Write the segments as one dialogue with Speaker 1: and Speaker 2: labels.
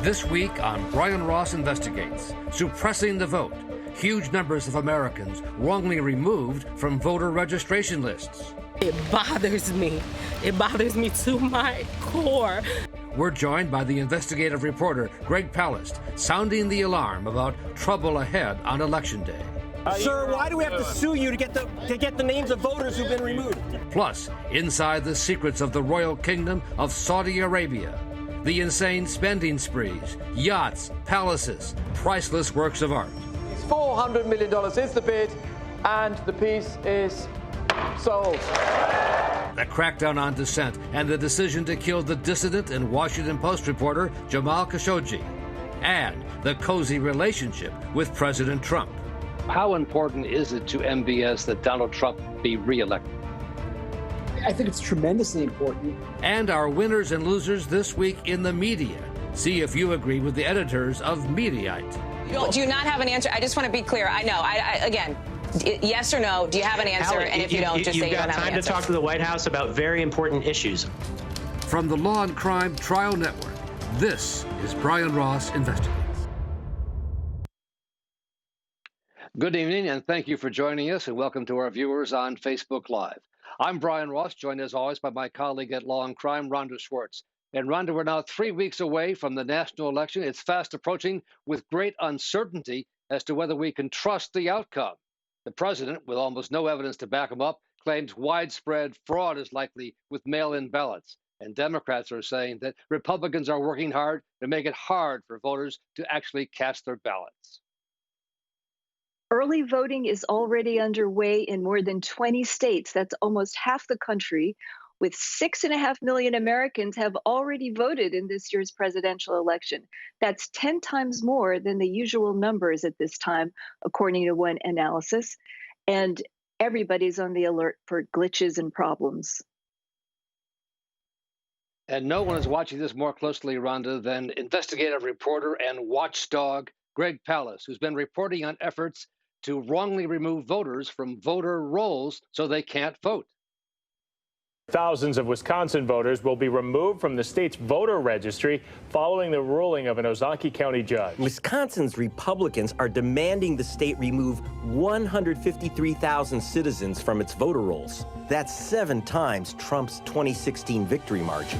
Speaker 1: This week on Brian Ross Investigates, suppressing the vote. Huge numbers of Americans wrongly removed from voter registration lists.
Speaker 2: It bothers me. It bothers me to my core.
Speaker 1: We're joined by the investigative reporter, Greg Palast, sounding the alarm about trouble ahead on Election Day.
Speaker 3: Sir, why do we have to sue you to get the names of voters who've been removed?
Speaker 1: Plus, inside the secrets of the royal kingdom of Saudi Arabia. The insane spending sprees, yachts, palaces, priceless works of art.
Speaker 4: $400 million is the bid, and the piece is sold.
Speaker 1: The crackdown on dissent and the decision to kill the dissident and Washington Post reporter Jamal Khashoggi. And the cozy relationship with President Trump. How important is it to MBS that Donald Trump be reelected?
Speaker 5: I think it's tremendously important.
Speaker 1: And our winners and losers this week in the media. See if you agree with the editors of Mediaite.
Speaker 6: Do you not have an answer? I just want to be clear. I know. Again, yes or no, do you have an answer?
Speaker 7: Alec,
Speaker 6: and if you don't, just say you don't have an answer.
Speaker 7: You've got time to talk to the White House about very important issues.
Speaker 1: From the Law and Crime Trial Network, this is Brian Ross Investigates. Good evening, and thank you for joining us, and welcome to our viewers on Facebook Live. I'm Brian Ross, joined as always by my colleague at Law and Crime, Rhonda Schwartz. And Rhonda, we're now 3 weeks away from the national election. It's fast approaching with great uncertainty as to whether we can trust the outcome. The president, with almost no evidence to back him up, claims widespread fraud is likely with mail-in ballots. And Democrats are saying that Republicans are working hard to make it hard for voters to actually cast their ballots.
Speaker 8: Early voting is already underway in more than 20 states. That's almost half the country, with 6.5 million Americans have already voted in this year's presidential election. That's 10 times more than the usual numbers at this time, according to one analysis. And everybody's on the alert for glitches and problems.
Speaker 1: And no one is watching this more closely, Rhonda, than investigative reporter and watchdog Greg Palast, who's been reporting on efforts to wrongly remove voters from voter rolls so they can't vote.
Speaker 9: Thousands of Wisconsin voters will be removed from the state's voter registry following the ruling of an Ozaukee County judge.
Speaker 3: Wisconsin's Republicans are demanding the state remove 153,000 citizens from its voter rolls. That's 7 times Trump's 2016 victory margin.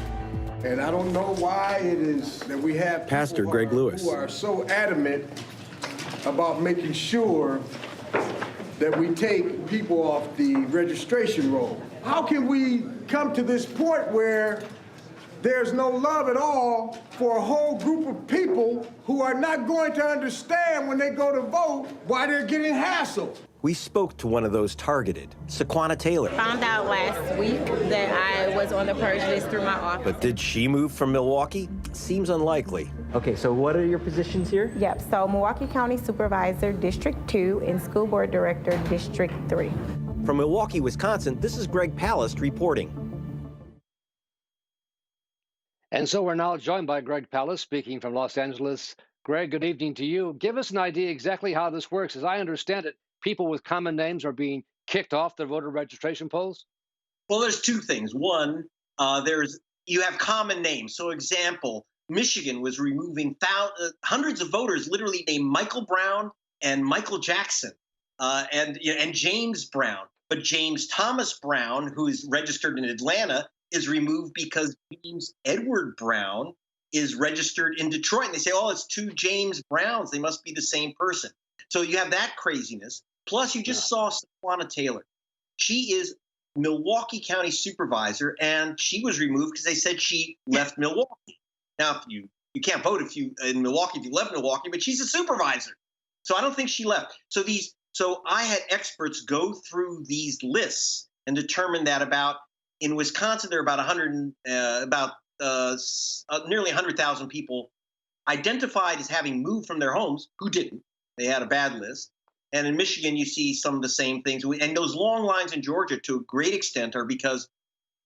Speaker 10: And I don't know why it is that we have
Speaker 11: Pastor Greg Lewis,
Speaker 10: who are so adamant about making sure that we take people off the registration roll. How can we come to this point where there's no love at all for a whole group of people who are not going to understand when they go to vote why they're getting hassled?
Speaker 3: We spoke to one of those targeted, Saquana Taylor.
Speaker 2: Found out last week that I was on the purge list through my office.
Speaker 3: But did she move from Milwaukee? Seems unlikely.
Speaker 12: Okay, so what are your positions here?
Speaker 13: Yep, so Milwaukee County Supervisor, District 2, and School Board Director, District 3.
Speaker 3: From Milwaukee, Wisconsin, this is Greg Palast reporting.
Speaker 1: And so we're now joined by Greg Palast, speaking from Los Angeles. Greg, good evening to you. Give us an idea exactly how this works. As I understand it, people with common names are being kicked off their voter registration polls?
Speaker 14: Well, there's two things. One, you have common names. So, example, Michigan was removing hundreds of voters, literally named Michael Brown and Michael Jackson, and James Brown. But James Thomas Brown, who is registered in Atlanta, is removed because James Edward Brown is registered in Detroit. And they say, oh, it's 2 James Browns. They must be the same person. So you have that craziness. Plus, you just saw Saquana Taylor. She is Milwaukee County Supervisor, and she was removed because they said she left Milwaukee. Now, you can't vote in Milwaukee if you left Milwaukee, but she's a supervisor. So I don't think she left. So I had experts go through these lists and determine that in Wisconsin there are about nearly 100,000 people identified as having moved from their homes who didn't. They had a bad list. And in Michigan, you see some of the same things. And those long lines in Georgia, to a great extent, are because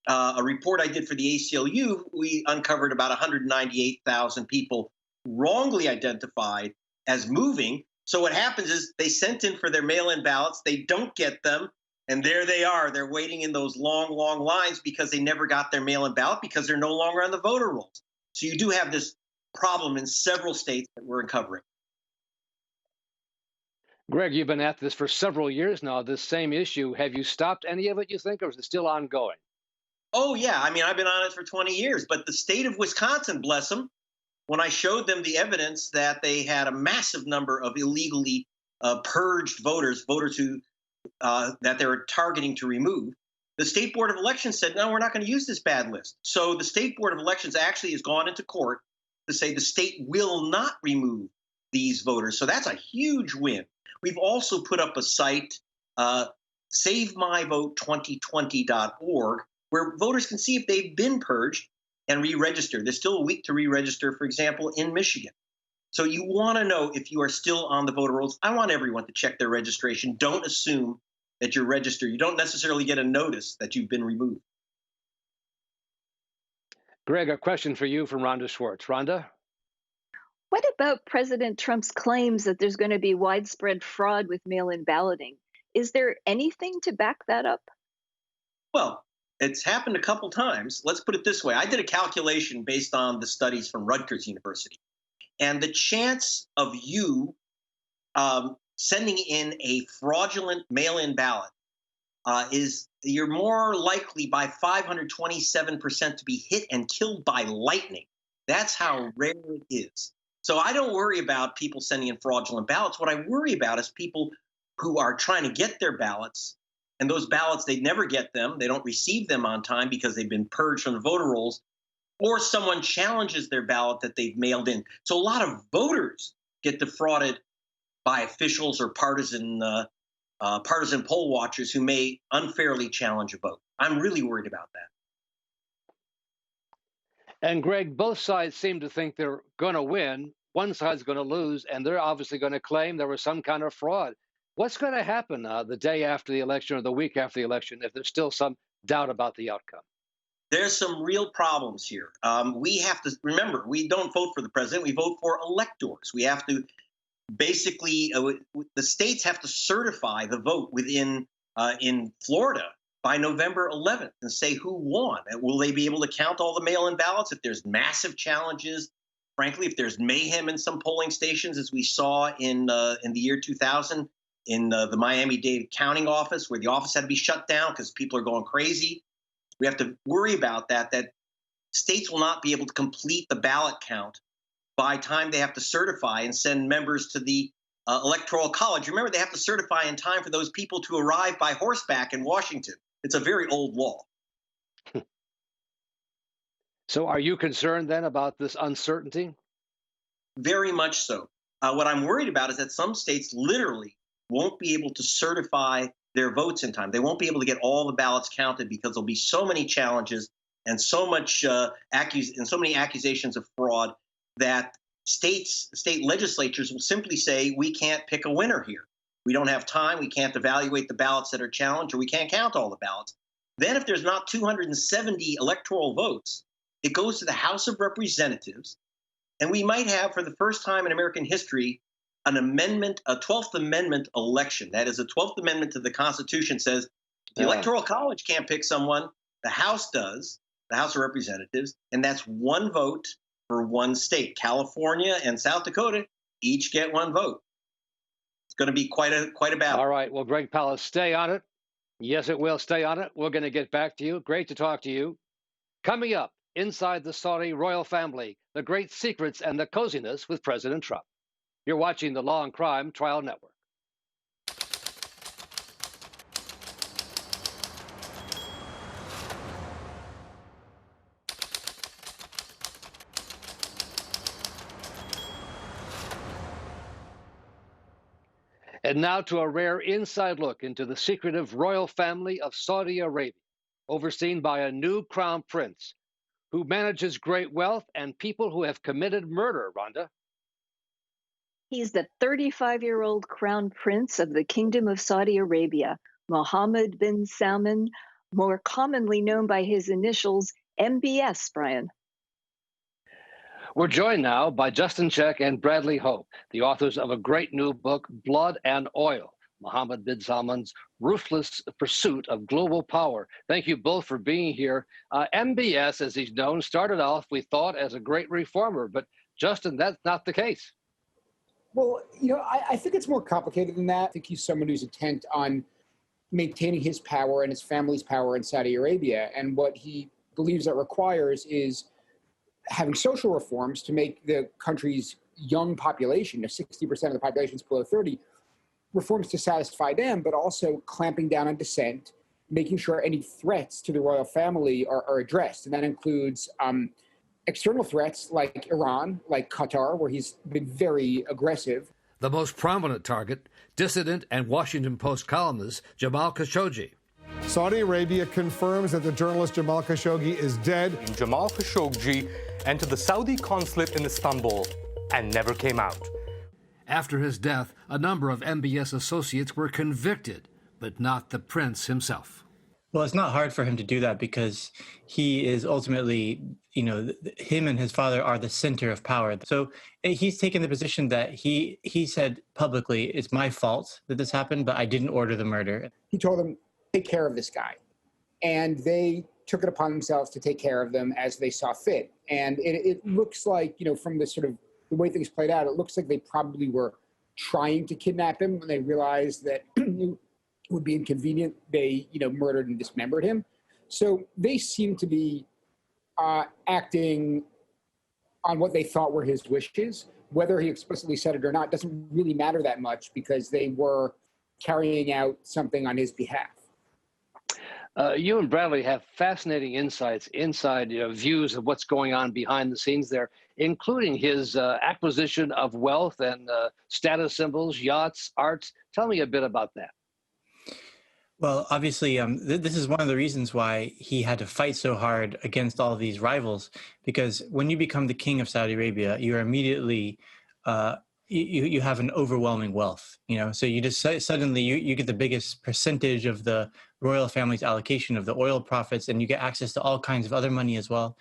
Speaker 14: a report I did for the ACLU, we uncovered about 198,000 people wrongly identified as moving. So what happens is they sent in for their mail-in ballots. They don't get them. And there they are. They're waiting in those long, long lines because they never got their mail-in ballot because they're no longer on the voter rolls. So you do have this problem in several states that we're uncovering.
Speaker 1: Greg, you've been at this for several years now, this same issue. Have you stopped any of it, you think, or is it still ongoing?
Speaker 14: Oh, yeah. I mean, I've been on it for 20 years, but the state of Wisconsin, bless them, when I showed them the evidence that they had a massive number of illegally purged voters who that they were targeting to remove, the State Board of Elections said, no, we're not going to use this bad list. So the State Board of Elections actually has gone into court to say the state will not remove these voters. So that's a huge win. We've also put up a site, SaveMyVote2020.org, where voters can see if they've been purged and re-register. There's still a week to re-register, for example, in Michigan. So you want to know if you are still on the voter rolls. I want everyone to check their registration. Don't assume that you're registered. You don't necessarily get a notice that you've been removed.
Speaker 1: Greg, a question for you from Rhonda Schwartz. Rhonda?
Speaker 8: What about President Trump's claims that there's going to be widespread fraud with mail-in balloting? Is there anything to back that up?
Speaker 14: Well, it's happened a couple times. Let's put it this way. I did a calculation based on the studies from Rutgers University. And the chance of you sending in a fraudulent mail-in ballot is you're more likely by 527% to be hit and killed by lightning. That's how rare it is. So I don't worry about people sending in fraudulent ballots. What I worry about is people who are trying to get their ballots, and those ballots, they never get them. They don't receive them on time because they've been purged from the voter rolls, or someone challenges their ballot that they've mailed in. So a lot of voters get defrauded by officials or partisan poll watchers who may unfairly challenge a vote. I'm really worried about that.
Speaker 1: And Greg, both sides seem to think they're going to win. One side's going to lose, and they're obviously going to claim there was some kind of fraud. What's going to happen the day after the election or the week after the election if there's still some doubt about the outcome?
Speaker 14: There's some real problems here. We have to remember, we don't vote for the president. We vote for electors. We have to basically, the states have to certify the vote within, in Florida by November 11th and say who won. And will they be able to count all the mail-in ballots if there's massive challenges? Frankly, if there's mayhem in some polling stations, as we saw in the year 2000 in the Miami-Dade counting office, where the office had to be shut down because people are going crazy. We have to worry about that states will not be able to complete the ballot count by time they have to certify and send members to the Electoral College. Remember, they have to certify in time for those people to arrive by horseback in Washington. It's a very old law.
Speaker 1: So are you concerned then about this uncertainty?
Speaker 14: Very much so. What I'm worried about is that some states literally won't be able to certify their votes in time. They won't be able to get all the ballots counted because there'll be so many challenges and so much so many accusations of fraud that state legislatures will simply say, we can't pick a winner here. We don't have time. We can't evaluate the ballots that are challenged, or we can't count all the ballots. Then if there's not 270 electoral votes, it goes to the House of Representatives. And we might have, for the first time in American history, an amendment, a 12th Amendment election. That is, a 12th Amendment to the Constitution says the Electoral College can't pick someone. The House does, the House of Representatives, and that's one vote for one state. California and South Dakota each get one vote. It's going to be quite a battle.
Speaker 1: All right. Well, Greg Palast, stay on it. Yes, it will. Stay on it. We're going to get back to you. Great to talk to you. Coming up, inside the Saudi royal family, the great secrets and the coziness with President Trump. You're watching the Law and Crime Trial Network. And now to a rare inside look into the secretive royal family of Saudi Arabia, overseen by a new crown prince who manages great wealth and people who have committed murder, Rhonda.
Speaker 8: He's the 35-year-old crown prince of the Kingdom of Saudi Arabia, Mohammed bin Salman, more commonly known by his initials MBS, Brian.
Speaker 1: We're joined now by Justin Scheck and Bradley Hope, the authors of a great new book, Blood and Oil, Mohammed bin Salman's ruthless pursuit of global power. Thank you both for being here. MBS, as he's known, started off, we thought, as a great reformer, but Justin, that's not the case.
Speaker 5: Well, I think it's more complicated than that. I think he's someone who's intent on maintaining his power and his family's power in Saudi Arabia. And what he believes that requires is having social reforms to make the country's young population, 60% of the population is below 30, reforms to satisfy them, but also clamping down on dissent, making sure any threats to the royal family are addressed. And that includes external threats like Iran, like Qatar, where he's been very aggressive.
Speaker 1: The most prominent target, dissident and Washington Post columnist Jamal Khashoggi.
Speaker 11: Saudi Arabia confirms that the journalist Jamal Khashoggi is dead.
Speaker 15: Jamal Khashoggi entered the Saudi consulate in Istanbul and never came out.
Speaker 1: After his death, a number of MBS associates were convicted, but not the prince himself.
Speaker 12: Well, it's not hard for him to do that because he is ultimately, him and his father are the center of power. So he's taken the position that he said publicly, it's my fault that this happened, but I didn't order the murder.
Speaker 5: He told them, take care of this guy. And they took it upon themselves to take care of them as they saw fit. And it looks like, from the sort of the way things played out, it looks like they probably were trying to kidnap him when they realized that it would be inconvenient. They, murdered and dismembered him. So they seem to be acting on what they thought were his wishes. Whether he explicitly said it or not doesn't really matter that much because they were carrying out something on his behalf.
Speaker 1: You and Bradley have fascinating insights inside views of what's going on behind the scenes there, including his acquisition of wealth and status symbols, yachts, arts. Tell me a bit about that.
Speaker 12: Well, obviously, this is one of the reasons why he had to fight so hard against all of these rivals, because when you become the king of Saudi Arabia, you're immediately you have an overwhelming wealth, so you just suddenly you get the biggest percentage of the royal family's allocation of the oil profits, and you get access to all kinds of other money as well.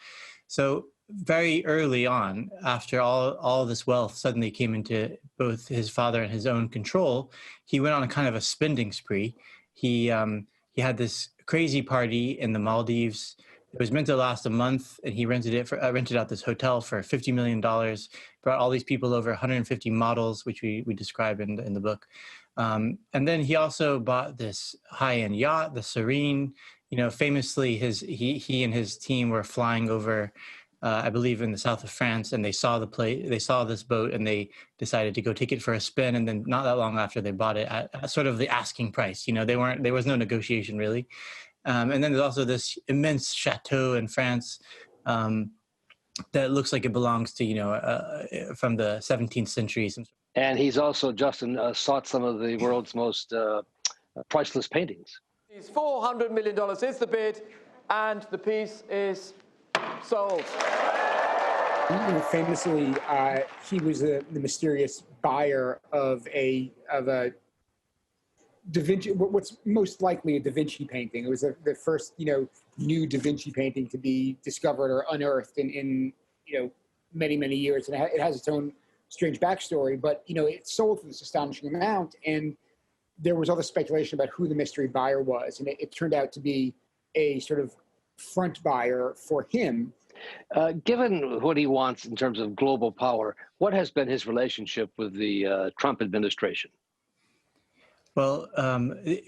Speaker 12: So very early on, after all this wealth suddenly came into both his father and his own control, he went on a kind of a spending spree. He had this crazy party in the Maldives. It was meant to last a month, and he rented out this hotel for $50 million, brought all these people over, 150 models, which we describe in the book. And then he also bought this high-end yacht, the Serene. Famously, he and his team were flying over, I believe, in the south of France, and they saw this boat, and they decided to go take it for a spin. And then not that long after, they bought it at sort of the asking price. There was no negotiation really. And then there's also this immense chateau in France that looks like it belongs to, from the 17th century.
Speaker 1: And he's also, Justin, sought some of the world's most priceless paintings.
Speaker 4: $400 million is the bid, and the piece is sold.
Speaker 5: Famously, he was the mysterious buyer of a Da Vinci, what's most likely a Da Vinci painting. It was the first, new Da Vinci painting to be discovered or unearthed in many, many years. And it has its own strange backstory, but, it sold for this astonishing amount. And there was all this speculation about who the mystery buyer was. And it turned out to be a sort of front buyer for him.
Speaker 1: Given what he wants in terms of global power, what has been his relationship with the Trump administration?
Speaker 12: Well,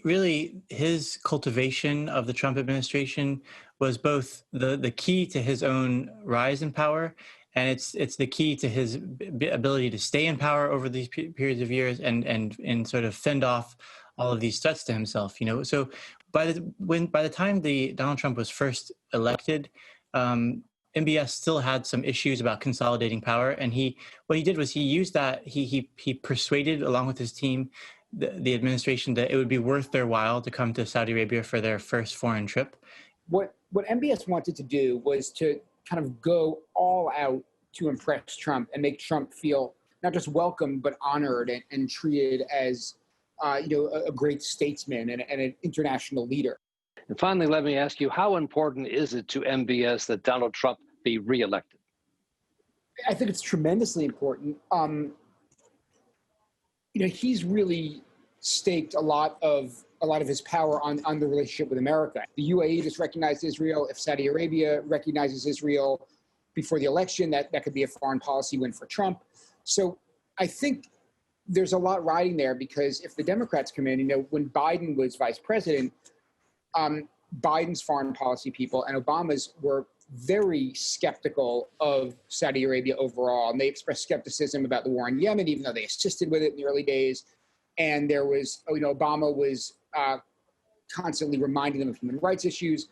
Speaker 12: really, his cultivation of the Trump administration was both the key to his own rise in power, and it's the key to his ability to stay in power over these periods of years and sort of fend off all of these threats to himself. So by the time Donald Trump was first elected, MBS still had some issues about consolidating power, and what he did was he used that he persuaded, along with his team, the administration that it would be worth their while to come to Saudi Arabia for their first foreign trip.
Speaker 5: What MBS wanted to do was to kind of go all out to impress Trump and make Trump feel not just welcome, but honored and treated as, a great statesman and an international leader.
Speaker 1: And finally, let me ask you, how important is it to MBS that Donald Trump be reelected?
Speaker 5: I think it's tremendously important. He's really staked a lot of his power on the relationship with America. The UAE just recognized Israel. If Saudi Arabia recognizes Israel before the election, that could be a foreign policy win for Trump. So I think there's a lot riding there, because if the Democrats come in, when Biden was vice president, Biden's foreign policy people and Obama's were very skeptical of Saudi Arabia overall. And they expressed skepticism about the war in Yemen, even though they assisted with it in the early days. And there was, Obama was constantly reminding them of human rights issues.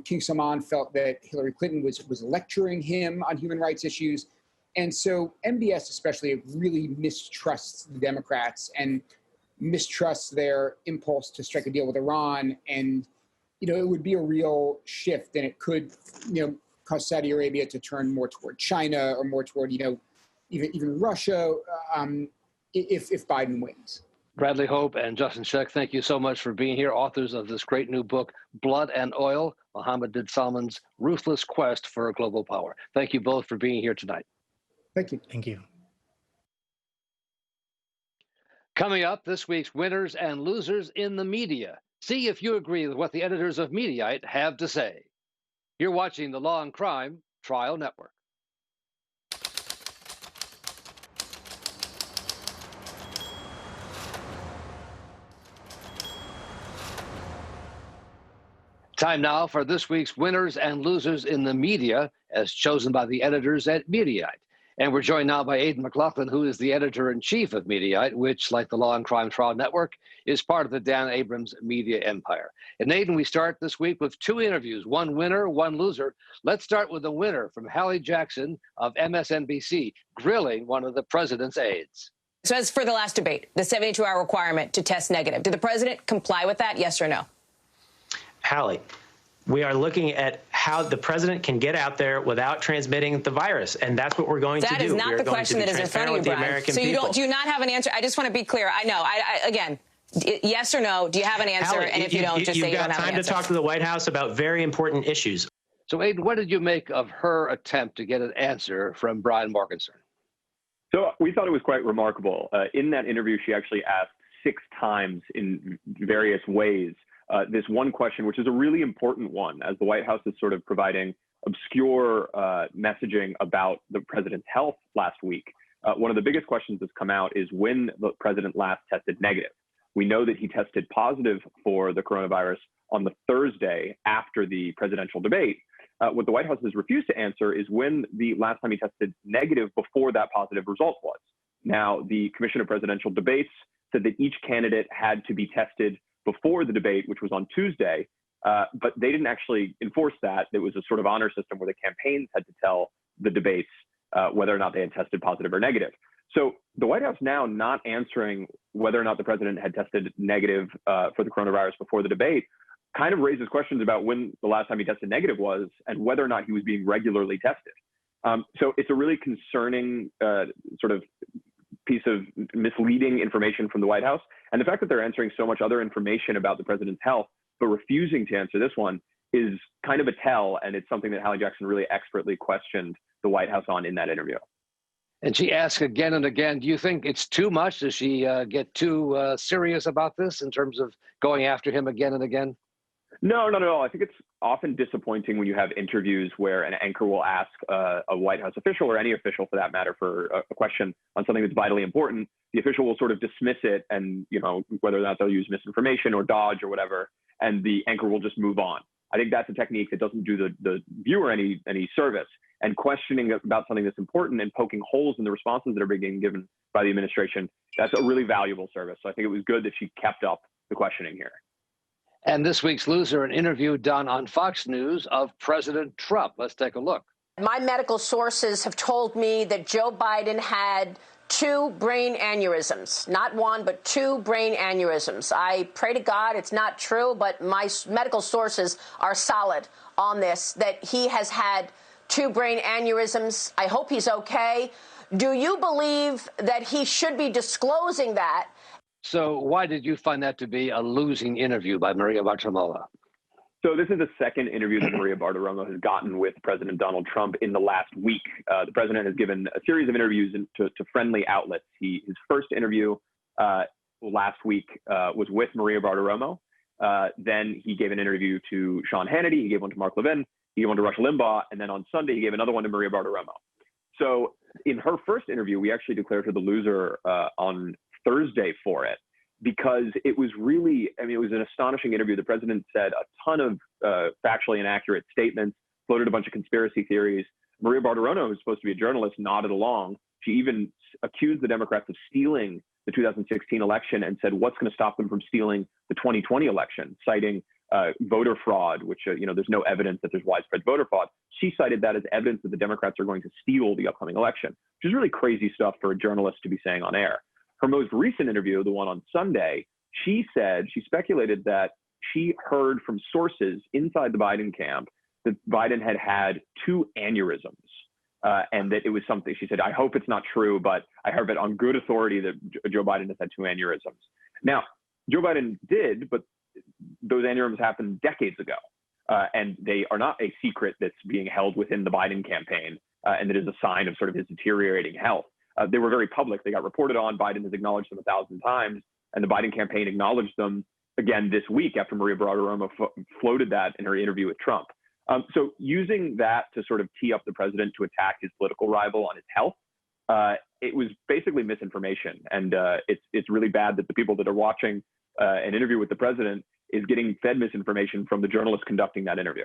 Speaker 5: King Salman felt that Hillary Clinton was lecturing him on human rights issues. And so MBS especially really mistrusts the Democrats and mistrusts their impulse to strike a deal with Iran. And, it would be a real shift, and it could, cause Saudi Arabia to turn more toward China or more toward, even Russia if Biden wins.
Speaker 1: Bradley Hope and Justin Scheck, thank you so much for being here, authors of this great new book, Blood and Oil, Mohammed bin Salman's Ruthless Quest for Global Power. Thank you both for being here tonight.
Speaker 5: Thank you.
Speaker 12: Thank you.
Speaker 1: Coming up, this week's winners and losers in the media. See if you agree with what the editors of Mediaite have to say. You're watching the Law and Crime Trial Network. Time now for this week's winners and losers in the media, as chosen by the editors at Mediaite. And we're joined now by Aidan Mclaughlin, who is the editor-in-chief of Mediaite, which, like the Law and Crime Trial Network, is part of the Dan Abrams media empire. And Aidan, we start this week with two interviews, one winner, one loser. Let's start with the winner from Hallie Jackson of MSNBC, grilling one of the president's aides.
Speaker 6: So as for the last debate, the 72-hour requirement to test negative, did the president comply with that, yes or no?
Speaker 7: Hallie, we are looking at how the president can get out there without transmitting the virus, and that's what we're going to do.
Speaker 6: That is not the question that is in front of you, Brian. So do you not have an answer? I just want to be clear. I know. Again, yes or no, do you have an answer?
Speaker 7: Hallie,
Speaker 6: and if you don't, just say you don't have an answer.
Speaker 7: You've got time to talk to the White House about very important issues.
Speaker 1: So, Aidan, what did you make of her attempt to get an answer from Brian Morgenstern?
Speaker 16: So we thought it was quite remarkable. In that interview, she actually asked 6 times in various ways this one question, which is a really important one, as the White House is sort of providing obscure messaging about the president's health last week. One of the biggest questions that's come out is when the president last tested negative. We know that he tested positive for the coronavirus on the Thursday after the presidential debate. What the White House has refused to answer is when the last time he tested negative before that positive result was. Now, the Commission of Presidential Debates said that each candidate had to be tested before the debate, which was on Tuesday, but they didn't actually enforce that. It was a sort of honor system where the campaigns had to tell the debates whether or not they had tested positive or negative. So the White House now not answering whether or not the president had tested negative for the coronavirus before the debate kind of raises questions about when the last time he tested negative was and whether or not he was being regularly tested. So it's a really concerning sort of piece of misleading information from the White House. And the fact that they're answering so much other information about the president's health, but refusing to answer this one is kind of a tell. And it's something that Hallie Jackson really expertly questioned the White House on in that interview.
Speaker 1: And she asked again and again, do you think it's too much? Does she get too serious about this in terms of going after him again and again?
Speaker 16: No, not at all. I think it's often disappointing when you have interviews where an anchor will ask a White House official, or any official for that matter, for a question on something that's vitally important. The official will sort of dismiss it, and whether or not they'll use misinformation or dodge or whatever, and the anchor will just move on. I think that's a technique that doesn't do the viewer any service. And questioning about something that's important and poking holes in the responses that are being given by the administration, that's a really valuable service. So I think it was good that she kept up the questioning here.
Speaker 1: And this week's loser, an interview done on Fox News of President Trump. Let's take a look.
Speaker 17: My medical sources have told me that Joe Biden had 2 brain aneurysms, not 1, but 2 brain aneurysms. I pray to God it's not true, but my medical sources are solid on this, that he has had 2 brain aneurysms. I hope he's okay. Do you believe that he should be disclosing that?
Speaker 1: So why did you find that to be a losing interview by Maria Bartiromo?
Speaker 16: So this is the second interview that Maria Bartiromo has gotten with President Donald Trump in the last week. The president has given a series of interviews to friendly outlets. His first interview last week was with Maria Bartiromo. Then he gave an interview to Sean Hannity. He gave one to Mark Levin. He gave one to Rush Limbaugh. And then on Sunday, he gave another one to Maria Bartiromo. So in her first interview, we actually declared her the loser on Thursday for it, because it was really, I mean, it was an astonishing interview. The president said a ton of factually inaccurate statements, floated a bunch of conspiracy theories. Maria Bartiromo, who's supposed to be a journalist, nodded along. She even accused the Democrats of stealing the 2016 election and said, what's going to stop them from stealing the 2020 election, citing voter fraud, which, there's no evidence that there's widespread voter fraud. She cited that as evidence that the Democrats are going to steal the upcoming election, which is really crazy stuff for a journalist to be saying on air. Her most recent interview, the one on Sunday, she speculated that she heard from sources inside the Biden camp that Biden had 2 aneurysms. And that it was something, she said, I hope it's not true, but I have it on good authority that Joe Biden has had 2 aneurysms. Now, Joe Biden did, but those aneurysms happened decades ago. And they are not a secret that's being held within the Biden campaign, and that is a sign of sort of his deteriorating health. They were very public. They got reported on. Biden has acknowledged them 1,000 times, and the Biden campaign acknowledged them again this week after Maria Bartiromo floated that in her interview with Trump. So using that to sort of tee up the president to attack his political rival on his health, it was basically misinformation. And it's really bad that the people that are watching an interview with the president is getting fed misinformation from the journalist conducting that interview.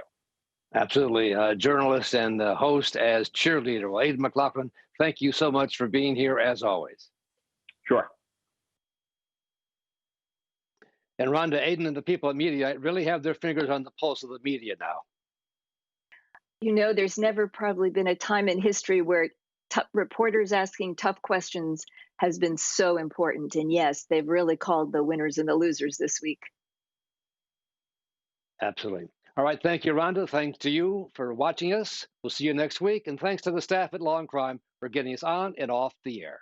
Speaker 1: Absolutely. Journalist and the host as cheerleader. Well, Aidan Mclaughlin, thank you so much for being here as always.
Speaker 16: Sure.
Speaker 1: And Rhonda, Aidan and the people at Mediaite really have their fingers on the pulse of the media now.
Speaker 8: There's never probably been a time in history where reporters asking tough questions has been so important. And yes, they've really called the winners and the losers this week.
Speaker 1: Absolutely. All right. Thank you, Rhonda. Thanks to you for watching us. We'll see you next week. And thanks to the staff at Law&Crime for getting us on and off the air.